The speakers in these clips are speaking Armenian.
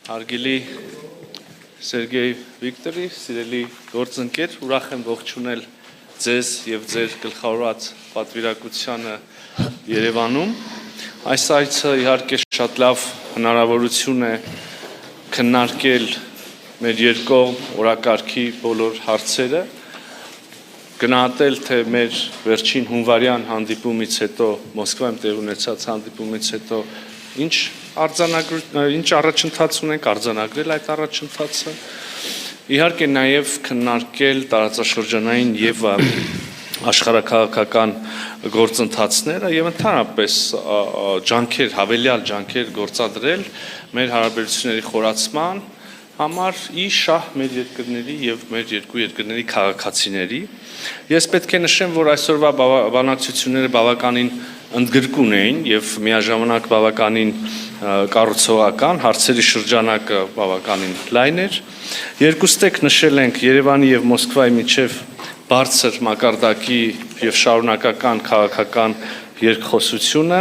Հարգելի Սերգեյ Վիկտորի, սիրելի գործընկեր, ուրախ եմ ողջունել ձեզ եւ ձեր գլխավորած պատվիրակությանը Երևանում։ Այս այցը իհարկե շատ լավ հնարավորություն է քննարկել մեր երկկողմ օրակարգի բոլոր հարցերը, գնահատել թե մեր վերջին հունվարյան հանդիպումից հետո, Մոսկվայում տեղի ունեցած հանդիպումից հետո ինչ առաջընթաց ունենք, արձանագրել այդ առաջընթացը, իհարկե նաև քննարկել տարածաշրջանային եւ աշխարհաքաղաքական գործընթացները եւ ընդհանրապես հավելյալ ջանքեր գործադրել մեր հարաբերությունների խորացման համար ի շահ մեր երկրների եւ մեր երկու երկրների քաղաքացիների։ Ես պետք է նշեմ, որ այսօրվա բանակցությունները բավականին ընդգրկուն էին եւ միաժամանակ բավականին կառուցողական, հարցերի շրջանակը բավականին լայն էր։ Երկուստեք նշել ենք Երևանի եւ Մոսկվայի միջև բարձր մակարդակի եւ շարունակական քաղաքական երկխոսությունը,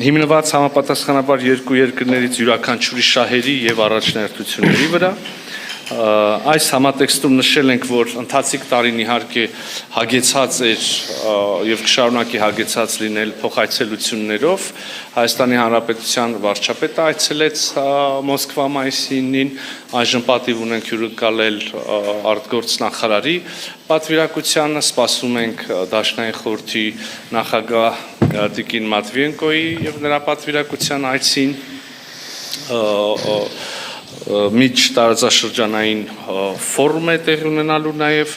հիմնված համապատասխանաբար երկու երկրներից յուրաքանչյուրի շահերի եւ առաջնահերթությունների վրա։ Այս համատեքստում նշել ենք, որ ընթացիկ տարին իհարկե հագեցած էր եւ կշարունակի հագեցած լինել փոխայցելություններով։ Հայաստանի Հանրապետության վարչապետը այցելեց Մոսկվա մայիսի 9-ին, այժմ պատիվ ունենք հյուրընկալել արտգործ նախարարի պատվիրակությանը, սպասում ենք Դաշնային խորհրդի նախագահ Տիկին Մատվիենկոյի եւ նրա պատվիրակության այցին, միջ տարածաշրջանային ֆորում է տեղի ունենալու նաև,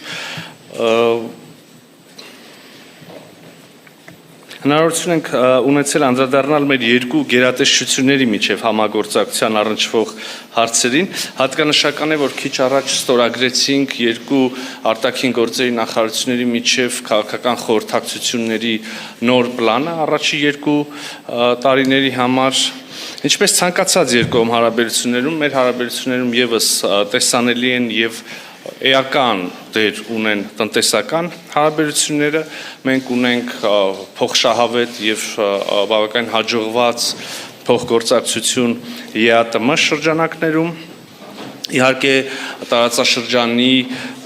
հնարավորություն ենք ունեցել անդրադառնալ մեր երկու գերատեսչությունների միջև համագործակցության առնչվող հարցերին, հատկանշական է, որ քիչ առաջ ստորագրեցինք երկու արտաքին գործերի նախարարությունների միջև քաղաքական խորհրդակցությունների նոր պլանը առաջի երկու տարիների համար։ Ինչպես ցանկացած երկկողմ հարաբերություններում, մեր հարաբերություններում եւս տեսանելի են եւ էական դեր ունեն տնտեսական հարաբերությունները, մենք ունենք փոխշահավետ եւ բավական հաջողված փոխգործակցություն ԵԱՏՄ շրջանակներում, իհարկե տարածաշրջանի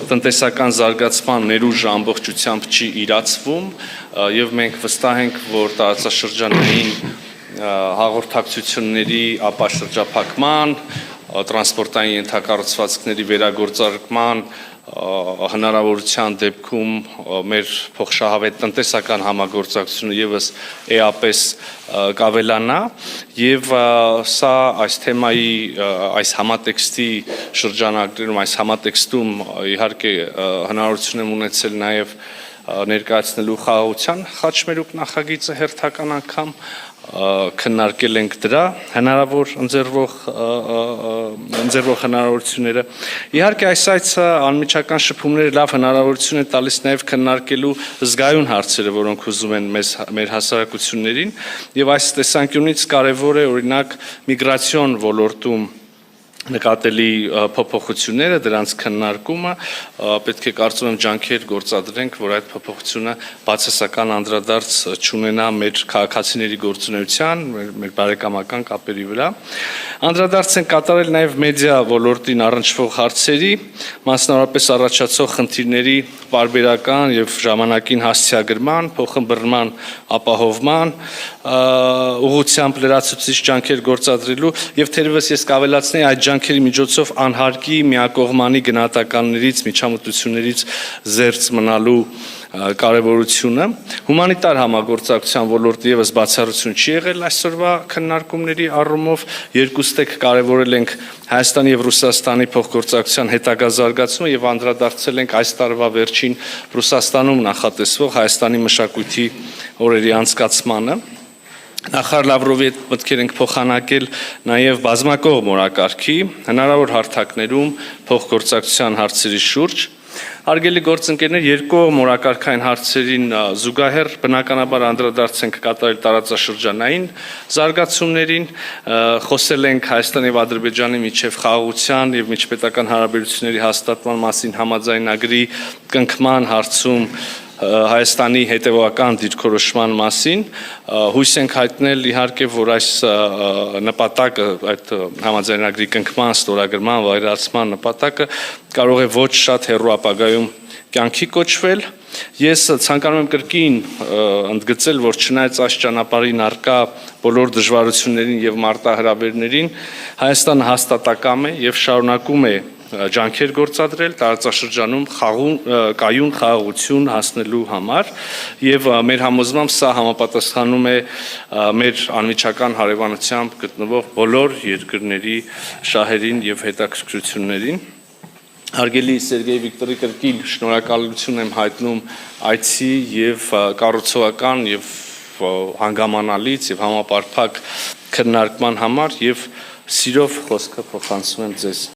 տնտեսական զարգացման ներուժը ամբողջությամբ չի իրացվում եւ մենք վստահ ենք, որ տարածաշրջանային հաղորդակցությունների ապաշրջափակման, տրանսպորտային ենթակառուցվածքների վերագործարկման հնարավորության դեպքում մեր փոխշահավետ տնտեսական համագործակցությունը եւս էապես կավելանա եւ սա այս թեմայի այս համատեքստի շրջանակներում, այս համատեքստում իհարկե հնարավորություն եմ ունեցել նաեւ ներկայացնելու խաղաղության խաչմերուկ նախագիծը հերթական անգամ քննարկել ենք դրա հնարավոր ընձեռվող հնարավորությունները։ Իհարկե այս այցը անմիջական շփումները լավ հնարավորություն է տալիս նաև քննարկելու զգայուն հարցերը, որոնք ուզում են մեր հասարակություններին, եւ այս տեսանկյունից կարևոր է օրինակ միգրացիոն ոլորտում նկատելի փոփոխությունները, դրանց քննարկումը, պետք է կարծում եմ ջանքեր գործադրենք, որ այդ փոփոխությունը բացասական անդրադարձ չունենա մեր քաղաքացիների գործունեության, մեր բարեկամական կապերի վրա։ Անդրադարձ են կատարել նաև մեդիա ոլորտին առնչվող հարցերի, մասնավորապես առաջացող խնդիրների պարբերական եւ ժամանակին հասցեագրման, փոխըմբռնման ապահովման ուղղությամբ լրացուցիչ ջանքեր գործադրելու եւ թերևս ես կավելացնեի այդ ջանքերի միջոցով անհարկի միակողմանի գնահատականներից, միջամտություններից զերծ մնալու կարևորությունը։ Հումանիտար համագործակցության ոլորտը եւս բացառություն չի եղել այսօրվա քննարկումների առումով, երկուստեք կարևորել ենք Հայաստանի եւ Ռուսաստանի փոխգործակցության հետագա զարգացումը եւ անդրադարձել ենք այս տարվա վերջին Ռուսաստանում նախատեսվող Հայաստանի մշակույթի օրերի անցկացմանը։ Նախարար Լավրովի հետ մտքեր ենք փոխանակել նաև բազմակողմ օրակարգի հնարավոր հարթակներում փոխգործակցության հարցերի շուրջ։ Հարգելի գործընկերներ, երկկողմ օրակարգային հարցերին զուգահեռ բնականաբար անդրադարձ ենք կատարել տարածաշրջանային զարգացումներին, խոսել ենք Հայաստանի եւ Ադրբեջանի միջև խաղաղության եւ միջպետական հարաբերությունների հաստատման մասին համաձայնագրի կնքման հարցում Հայաստանի հետևողական դիրքորոշման մասին, հույս ենք հայտնել իհարկե, որ այս նպատակը, այդ համաձայնագրի կնքման, ստորագրման, վայրացման նպատակը կարող է ոչ շատ հեռու ապագայում կյանքի կոչվել։ Ես ցանկանում եմ կրկին ընդգծել, որ չնայած այս ճանապարհին առկա բոլոր դժվարություններին եւ մարտահրավերներին, Հայաստանը հաստատակամ է եւ շարունակում է ջանքեր գործադրել տարածաշրջանում կայուն խաղաղություն հասնելու համար եւ մեր համոզմամբ սա համապատասխանում է մեր անմիջական հարևանությամբ գտնվող բոլոր երկրների շահերին եւ հետաքրքրություններին։ Հարգելի Սերգեյ Վիկտորի կրկին շնորհակալություն եմ հայտնում այցի եւ կառուցողական եւ հանգամանալից եւ համապարփակ քննարկման համար եւ սիրով խոսքը փոխանցում եմ ձեզ։